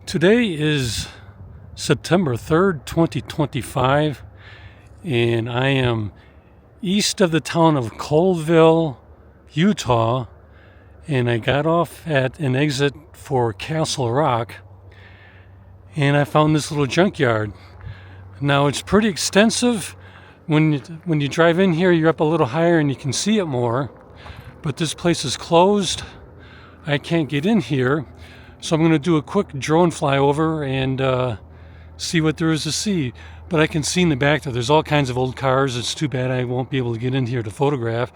Today is September 3rd, 2025, and I am east of the town of Colville, Utah, and I got off at an exit for Castle Rock, and I found this little junkyard. Now, it's pretty extensive. When you drive in here, you're up a little higher and you can see it more, but this place is closed. I can't get in here, so I'm going to do a quick drone flyover and see what there is to see. But I can see in the back that there's all kinds of old cars. It's too bad I won't be able to get in here to photograph.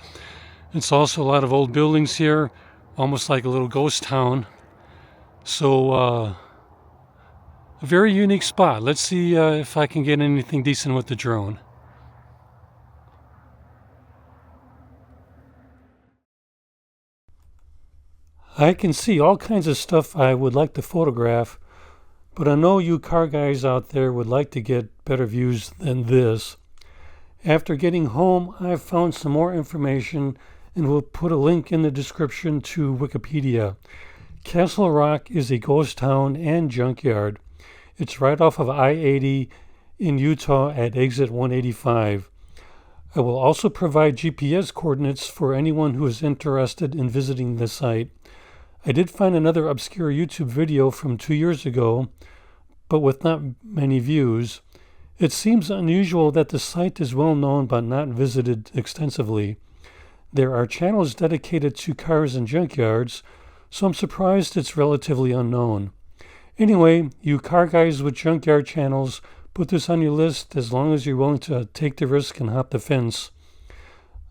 It's also a lot of old buildings here, almost like a little ghost town. So a very unique spot. Let's see if I can get anything decent with the drone. I can see all kinds of stuff I would like to photograph, but I know you car guys out there would like to get better views than this. After getting home, I've found some more information and will put a link in the description to Wikipedia. Castle Rock is a ghost town and junkyard. It's right off of I-80 in Utah at exit 185. I will also provide GPS coordinates for anyone who is interested in visiting the site. I did find another obscure YouTube video from 2 years ago, but with not many views. It seems unusual that the site is well known but not visited extensively. There are channels dedicated to cars and junkyards, so I'm surprised it's relatively unknown. Anyway, you car guys with junkyard channels, put this on your list as long as you're willing to take the risk and hop the fence.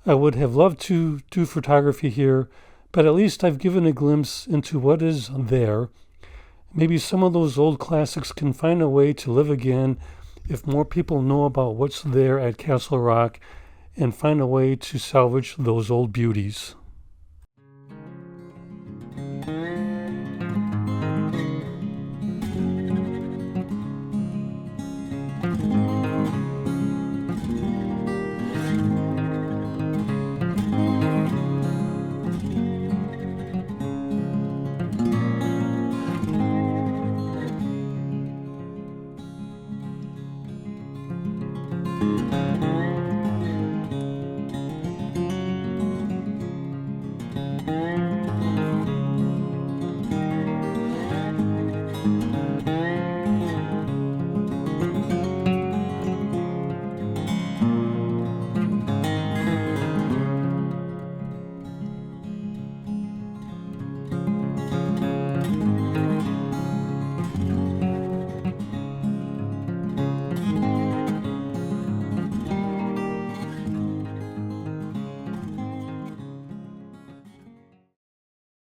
I would have loved to do photography here, but at least I've given a glimpse into what is there. Maybe some of those old classics can find a way to live again if more people know about what's there at Castle Rock and find a way to salvage those old beauties.